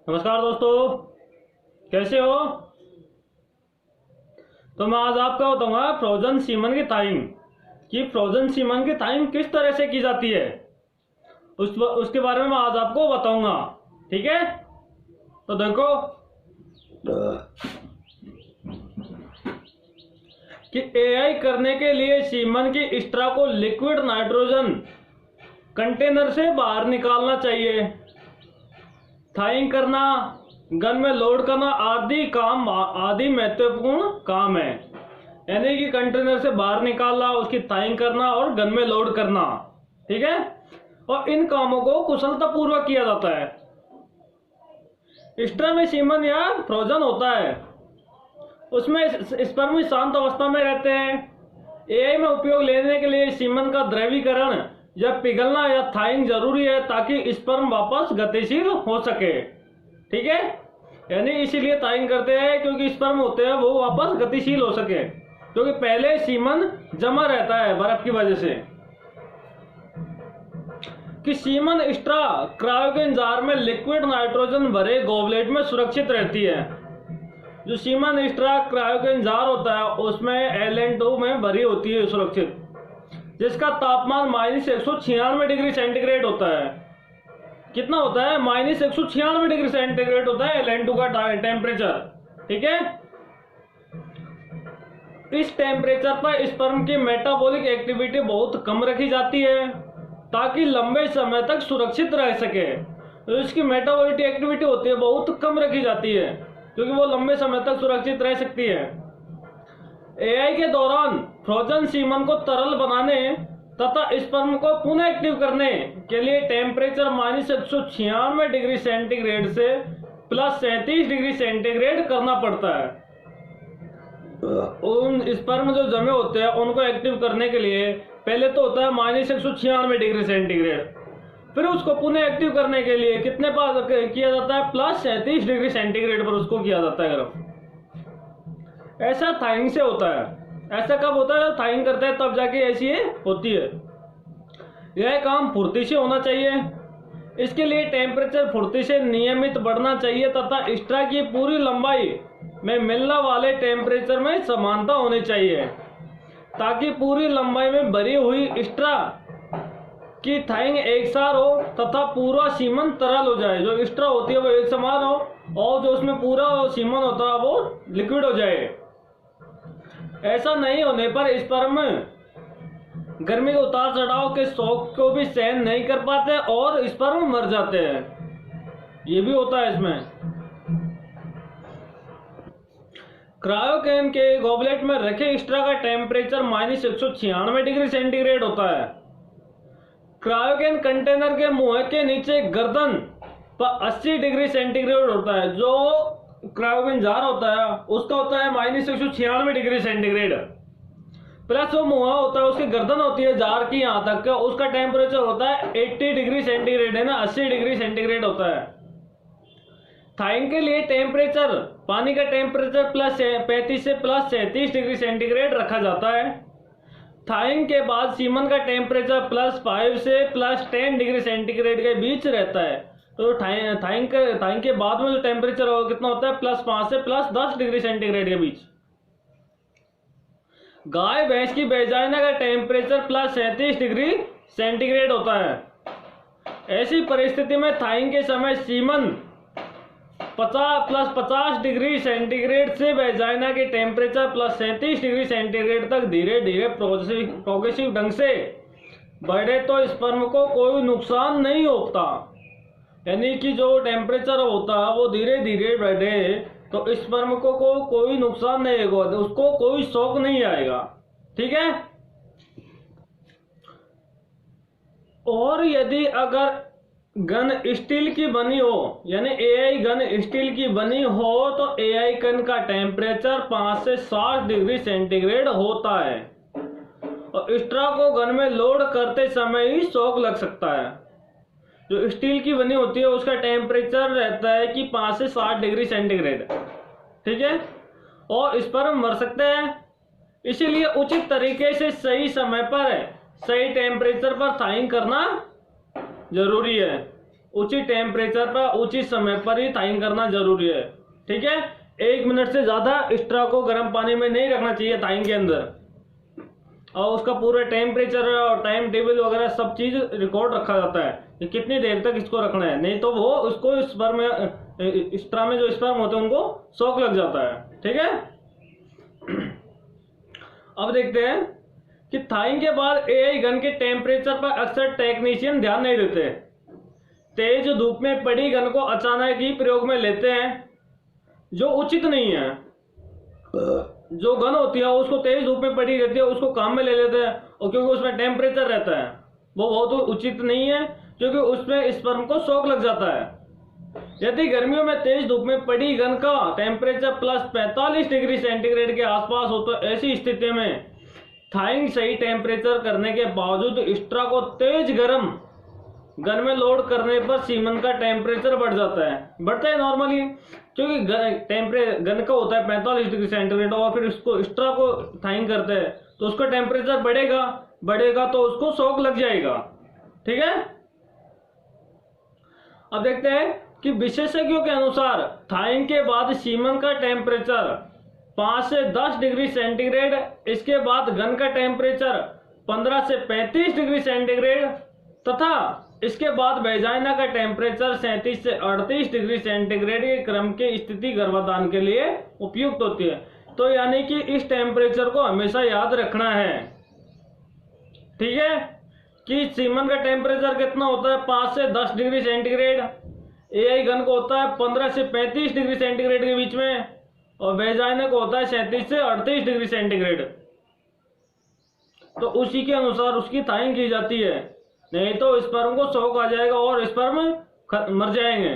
नमस्कार दोस्तों, कैसे हो। तो मैं आज आपको बताऊंगा फ्रोजन सीमन की थाइंग कि फ्रोजन सीमन की थाइंग किस तरह से की जाती है, उसके बारे में मैं आज आपको बताऊंगा। ठीक है, तो देखो कि एआई करने के लिए सीमन की स्ट्रा को लिक्विड नाइट्रोजन कंटेनर से बाहर निकालना चाहिए। थाइंग करना, गन में लोड करना आदि महत्वपूर्ण काम है। यानी कि कंटेनर से बाहर निकालना, उसकी थाइंग करना और गन में लोड करना। ठीक है, और इन कामों को कुशलतापूर्वक किया जाता है। स्ट्रा में सीमन या फ्रोजन होता है, उसमें स्पर्म शांत अवस्था में रहते हैं। एआई में उपयोग लेने के लिए सीमन का द्रवीकरण या पिघलना या थाइंग जरूरी है ताकि स्पर्म वापस गतिशील हो सके। ठीक है, यानी इसीलिए थाइंग करते हैं क्योंकि स्पर्म होते हैं वो वापस गतिशील हो सके, क्योंकि पहले सीमन जमा रहता है बर्फ की वजह से। कि सीमन स्ट्रा क्रायोजेन जार में लिक्विड नाइट्रोजन भरे गॉबलेट में सुरक्षित रहती है। जो सीमन स्ट्रा क्रायोजेन जार होता है उसमें LN2 में भरी होती है सुरक्षित, जिसका तापमान -196 डिग्री सेंटीग्रेड होता है। कितना होता है? -196 डिग्री सेंटीग्रेड होता है LN2 का टेम्परेचर। ठीक है, इस टेम्परेचर पर स्पर्म की मेटाबॉलिक एक्टिविटी बहुत कम रखी जाती है ताकि लंबे समय तक सुरक्षित रह सके। तो इसकी मेटाबॉलिक एक्टिविटी होती है बहुत कम रखी जाती है क्योंकि वो लंबे समय तक सुरक्षित रह सकती है। एआई के दौरान फ्रोजन सीमन को तरल बनाने तथा स्पर्म को पुनः एक्टिव करने के लिए टेम्परेचर -196 डिग्री सेंटीग्रेड से +37 डिग्री सेंटीग्रेड करना पड़ता है। उन स्पर्म जो जमे होते हैं उनको एक्टिव करने के लिए पहले तो होता है -196 डिग्री सेंटीग्रेड, फिर उसको पुनः एक्टिव करने के लिए कितने पास किया जाता है? +37 डिग्री सेंटीग्रेड पर उसको किया जाता है गर्म। ऐसा थाइंग से होता है। ऐसा कब होता है? थाइंग करते हैं तब जाके ऐसी होती है। यह काम फुर्ती से होना चाहिए। इसके लिए टेम्परेचर फुर्ती से नियमित बढ़ना चाहिए तथा स्ट्रा की पूरी लंबाई में मिलने वाले टेम्परेचर में समानता होनी चाहिए ताकि पूरी लंबाई में भरी हुई स्ट्रा की थाइंग एक साथ हो तथा पूरा सीमन तरल हो जाए। जो स्ट्रा होती है वो एक समान हो और जो उसमें पूरा सीमन होता है वो लिक्विड हो जाए। ऐसा नहीं होने पर स्पर्म गर्मी के उतार चढ़ाव के शौक को भी सहन नहीं कर पाते और स्पर्म मर जाते हैं। ये भी होता है इसमें। क्रायोजेन के गॉबलेट में रखे स्ट्रा का टेम्परेचर -196 डिग्री सेंटीग्रेड होता है। क्रायोजेन कंटेनर के मुंह के नीचे गर्दन पर 80 डिग्री सेंटीग्रेड होता है। जो क्रायोजेन जार होता है उसका होता है -196 डिग्री सेंटीग्रेड, प्लस वो मुंह होता है, उसकी गर्दन होती है जार की यहाँ तक का, उसका टेम्परेचर होता है 80 डिग्री सेंटीग्रेड, है ना, 80 डिग्री सेंटीग्रेड होता है। थाइंग के लिए टेम्परेचर, पानी का टेम्परेचर +35 से +37 डिग्री सेंटीग्रेड रखा जाता है। थाइंग के बाद सीमन का टेम्परेचर +5 से +10 डिग्री सेंटीग्रेड के बीच रहता है। तो थाइंग के बाद में जो टेम्परेचर होगा कितना होता है? +5 से +10 डिग्री सेंटीग्रेड के बीच। गाय भैंस की वेजाइना का टेम्परेचर +37 डिग्री सेंटीग्रेड होता है। ऐसी परिस्थिति में थाइंग के समय सीमन 50 डिग्री सेंटीग्रेड से वेजाइना के टेम्परेचर +37 डिग्री सेंटीग्रेड तक धीरे धीरे प्रोग्रेसिव ढंग से बढ़े तो स्पर्म को कोई नुकसान नहीं होता। यानी कि जो टेम्परेचर होता है वो धीरे धीरे बढ़े तो स्पर्म को कोई नुकसान नहीं होगा, उसको कोई शौक नहीं आएगा। ठीक है, और यदि अगर गन स्टील की बनी हो, यानी एआई गन स्टील की बनी हो तो एआई गन का टेम्परेचर 5 से 60 डिग्री सेंटीग्रेड होता है और स्ट्रा को गन में लोड करते समय ही शॉक लग सकता है। जो स्टील की बनी होती है उसका टेम्परेचर रहता है कि 5 से 60 डिग्री सेंटीग्रेड। ठीक है, और स्पर्म मर सकते हैं। इसीलिए उचित तरीके से सही समय पर सही टेम्परेचर पर थाइंग करना जरूरी है। उचित टेम्परेचर पर उचित समय पर ही थाइंग करना जरूरी है। ठीक है, 1 मिनट से ज्यादा स्ट्रा को गर्म पानी में नहीं रखना चाहिए थाइंग के अंदर, और उसका पूरा टेम्परेचर और टाइम टेबल वगैरह सब चीज रिकॉर्ड रखा जाता है कि कितनी देर तक इसको रखना है, नहीं तो वो उसको स्ट्रा में जो स्पर्म होते हैं उनको शॉक लग जाता है। ठीक है, अब देखते हैं कि थाइंग के बाद एआई गन के टेम्परेचर पर अक्सर टेक्नीशियन ध्यान नहीं देते। तेज धूप में पड़ी गन को अचानक ही प्रयोग में लेते हैं, जो उचित नहीं है। जो गन होती है उसको तेज धूप में पड़ी रहती है उसको काम में ले लेते हैं, और क्योंकि उसमें टेम्परेचर रहता है वो बहुत उचित नहीं है, क्योंकि उसमें स्पर्म को शॉक लग जाता है। यदि गर्मियों में तेज धूप में पड़ी गन का टेम्परेचर +45 डिग्री सेंटीग्रेड के आसपास हो तो ऐसी स्थिति में थाइंग सही टेम्परेचर करने के बावजूद स्ट्रा को तेज गर्म गन में लोड करने पर सीमन का टेम्परेचर बढ़ता है नॉर्मली, क्योंकि गन का होता है 45 डिग्री सेंटीग्रेड, और फिर उसको स्ट्रा को थाइंग करते हैं तो उसका टेम्परेचर बढ़ेगा तो उसको शॉक लग जाएगा। ठीक है, अब देखते हैं कि विशेषज्ञों के अनुसार थाइंग के बाद सीमन का टेम्परेचर 5 से 10 डिग्री सेंटीग्रेड, इसके बाद गन का टेम्परेचर 15 से 35 डिग्री सेंटीग्रेड तथा इसके बाद वेजाइना का टेम्परेचर 37 से 38 डिग्री सेंटीग्रेड के क्रम की स्थिति गर्भाधान के लिए उपयुक्त होती है। तो यानी कि इस टेम्परेचर को हमेशा याद रखना है। ठीक है, कि सीमन का टेम्परेचर कितना होता है 5 से 10 डिग्री सेंटीग्रेड, एआई गन को होता है 15 से 35 डिग्री सेंटीग्रेड के बीच में, और वेजाइना को होता है 37 से 38 डिग्री सेंटीग्रेड। तो उसी के अनुसार उसकी थाइंग की जाती है, नहीं तो स्पर्म को शॉक आ जाएगा और स्पर्म मर जाएंगे।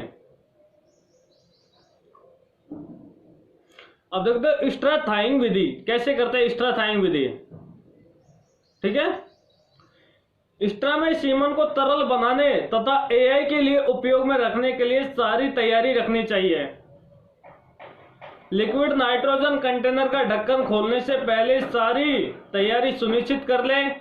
अब देखते हैं स्ट्रा थाइंग विधि कैसे करते हैं। स्ट्रा थाइंग विधि, ठीक है, स्ट्रा में सीमन को तरल बनाने तथा एआई के लिए उपयोग में रखने के लिए सारी तैयारी रखनी चाहिए। लिक्विड नाइट्रोजन कंटेनर का ढक्कन खोलने से पहले सारी तैयारी सुनिश्चित कर लें।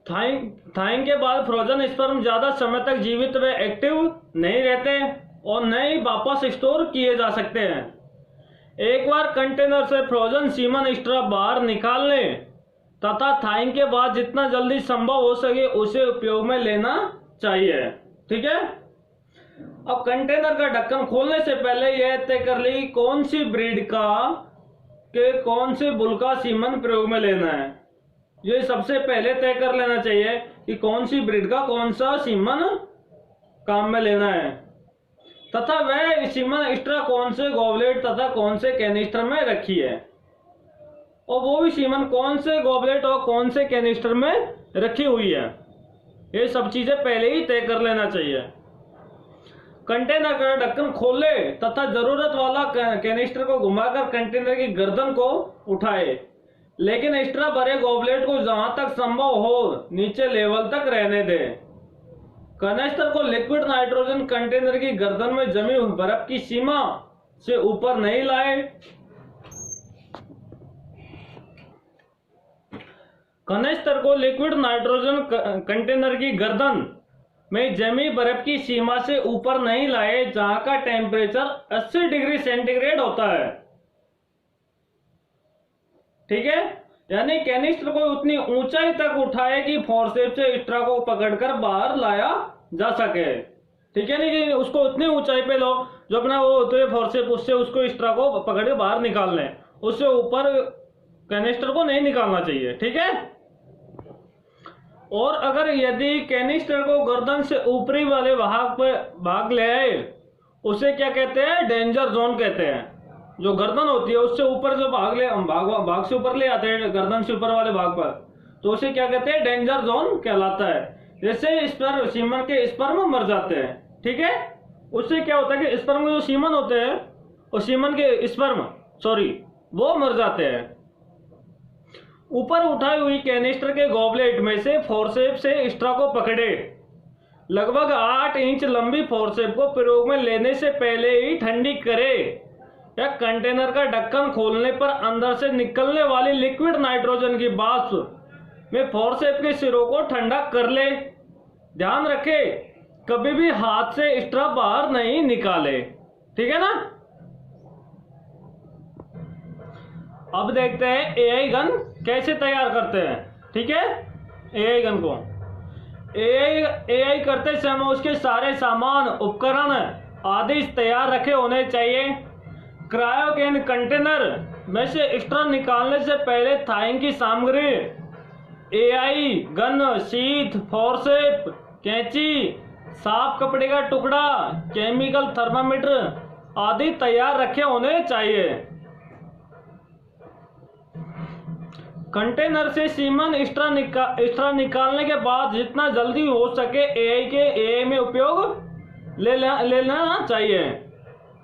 थाइंग के बाद फ्रोजन स्पर्म ज्यादा समय तक जीवित व एक्टिव नहीं रहते और न ही वापस स्टोर किए जा सकते हैं। एक बार कंटेनर से फ्रोजन सीमन स्ट्रा बाहर निकाल लें तथा थाइंग के बाद जितना जल्दी संभव हो सके उसे उपयोग में लेना चाहिए। ठीक है, अब कंटेनर का ढक्कन खोलने से पहले यह तय कर ले कि कौन सी ब्रीड का कौन से बुल का सीमन प्रयोग में लेना है। ये सबसे पहले तय कर लेना चाहिए कि कौन सी ब्रीड का कौन सा सीमन काम में लेना है, तथा वह सीमन स्ट्रा कौन से गॉबलेट तथा कौन से कैनिस्टर में रखी है, और वो भी सीमन कौन से गॉबलेट और कौन से कैनिस्टर में रखी हुई है। ये सब चीजें पहले ही तय कर लेना चाहिए। कंटेनर का ढक्कन खोले तथा जरूरत वाला कैनिस्टर को घुमाकर कंटेनर की गर्दन को उठाए, लेकिन स्ट्रा भरे गॉबलेट को जहां तक संभव हो नीचे लेवल तक रहने दें। कैनिस्टर को लिक्विड नाइट्रोजन कंटेनर की गर्दन में जमी हुई बर्फ की सीमा से ऊपर नहीं लाए। कैनिस्टर को लिक्विड नाइट्रोजन कंटेनर की गर्दन में जमी बर्फ की सीमा से ऊपर नहीं लाए जहां का टेम्परेचर 80 डिग्री सेंटीग्रेड होता है। ठीक है, यानी कैनिस्टर को उतनी ऊंचाई तक उठाए कि फोर्सेप से स्ट्रा को पकड़कर बाहर लाया जा सके। ठीक है, नहीं कि उसको उतनी ऊंचाई पे लो जो अपना वो होते है फोर्सेप, उससे उसको स्ट्रा को पकड़ के बाहर निकाल लें, उससे ऊपर कैनिस्टर को नहीं निकालना चाहिए। ठीक है, और अगर यदि कैनिस्टर को गर्दन से ऊपरी वाले भाग ले आए उसे क्या कहते हैं, डेंजर जोन कहते हैं। जो गर्दन होती है उससे ऊपर जो भाग से ऊपर ले आते हैं गर्दन से ऊपर वाले भाग पर, तो उसे क्या कहते हैं, डेंजर जोन कहलाता है। जैसे सीमन के स्पर्म मर जाते हैं। ठीक है, उससे क्या होता है कि स्पर्म के जो सीमन होते हैं और सीमन के स्पर्म वो मर जाते हैं। ऊपर उठाई हुई कैनिस्टर के गॉबलेट में से फोर्सेप से स्ट्रा को पकड़े। लगभग 8 इंच लंबी फोर्सेप को प्रयोग में लेने से पहले ही ठंडी करे या कंटेनर का ढक्कन खोलने पर अंदर से निकलने वाली लिक्विड नाइट्रोजन की वाष्प में फोर्सेप के सिरों को ठंडा कर ले। ध्यान रखे कभी भी हाथ से स्ट्रा बाहर नहीं निकाले, ठीक है ना। अब देखते हैं एआई गन कैसे तैयार करते हैं, ठीक है। एआई गन को एआई करते समय उसके सारे सामान, उपकरण आदि तैयार रखे होने चाहिए। क्रायोगेन कंटेनर में से स्ट्रा निकालने से पहले थाइंग की सामग्री, एआई गन, शीट, फोर्सेप, कैंची, साफ कपड़े का टुकड़ा, केमिकल थर्मामीटर आदि तैयार रखे होने चाहिए। कंटेनर से सीमन स्ट्रा निकालने के बाद जितना जल्दी हो सके एआई में उपयोग ले लेना चाहिए।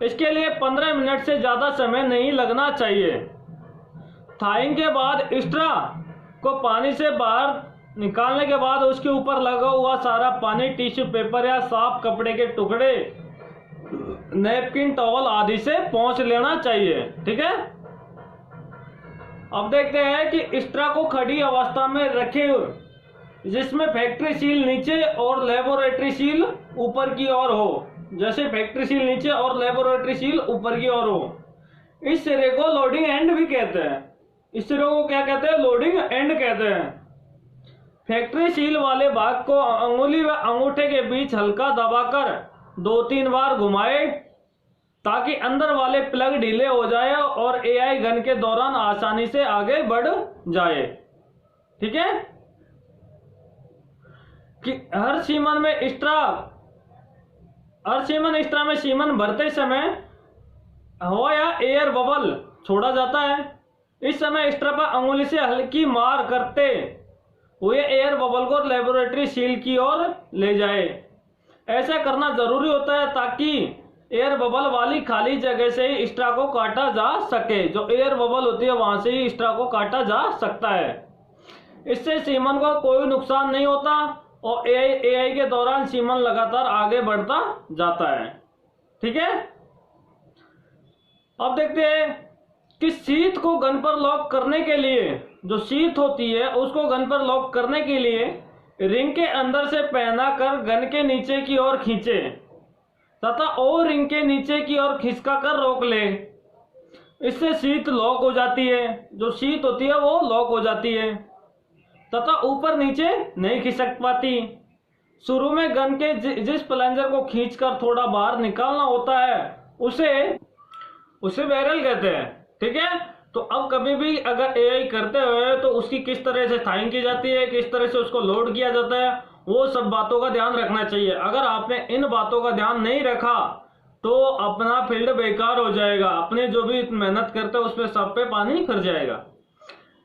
इसके लिए 15 मिनट से ज़्यादा समय नहीं लगना चाहिए। थाइंग के बाद स्ट्रा को पानी से बाहर निकालने के बाद उसके ऊपर लगा हुआ सारा पानी टिश्यू पेपर या साफ कपड़े के टुकड़े, नैपकिन, टॉवल आदि से पोंछ लेना चाहिए, ठीक है। अब देखते हैं कि स्ट्रा को खड़ी अवस्था में रखें जिसमें फैक्ट्री सील नीचे और लेबोरेटरी सील ऊपर की ओर हो। जैसे फैक्ट्री सील नीचे और लेबोरेटरी सील ऊपर की ओर हो। इस सिरे को लोडिंग एंड भी कहते हैं। इस सिरे को क्या कहते हैं? लोडिंग एंड कहते हैं। फैक्ट्री सील वाले भाग को अंगुली व अंगूठे के बीच हल्का दबाकर 2-3 बार घुमाए ताकि अंदर वाले प्लग ढीले हो जाए और एआई गन के दौरान आसानी से आगे बढ़ जाए, ठीक है। कि हर सीमन स्ट्रा में सीमन भरते समय हवा या एयर बबल छोड़ा जाता है। इस समय स्ट्रा पर अंगुली से हल्की मार करते हुए एयर बबल को लेबोरेटरी सील की ओर ले जाए। ऐसा करना जरूरी होता है ताकि एयर बबल वाली खाली जगह से ही स्ट्रा को काटा जा सके। जो एयर बबल होती है वहां से ही स्ट्रा को काटा जा सकता है। इससे सीमन को कोई नुकसान नहीं होता और एआई के दौरान सीमन लगातार आगे बढ़ता जाता है, ठीक है। अब देखते हैं कि शीट को गन पर लॉक करने के लिए, जो शीट होती है उसको गन पर लॉक करने के लिए रिंग के अंदर से पहना कर गन के नीचे की ओर खींचे तथा और रिंग के नीचे की ओर खिसका कर रोक ले। इससे शीट लॉक हो जाती है। जो शीट होती है वो लॉक हो जाती है तथा ऊपर नीचे नहीं खिसक पाती। शुरू में गन के जिस प्लंजर को खींचकर थोड़ा बाहर निकालना होता है उसे बैरल कहते हैं, ठीक है। तो अब कभी भी अगर एआई करते हुए तो उसकी किस तरह से थाइंग की जाती है, किस तरह से उसको लोड किया जाता है, वो सब बातों का ध्यान रखना चाहिए। अगर आपने इन बातों का ध्यान नहीं रखा तो अपना फील्ड बेकार हो जाएगा। अपने जो भी मेहनत करते हो उसमें सब पे पानी फिर जाएगा।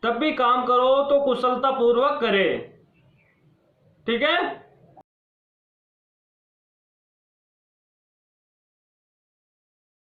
तब भी काम करो तो कुशलता पूर्वक करे, ठीक है।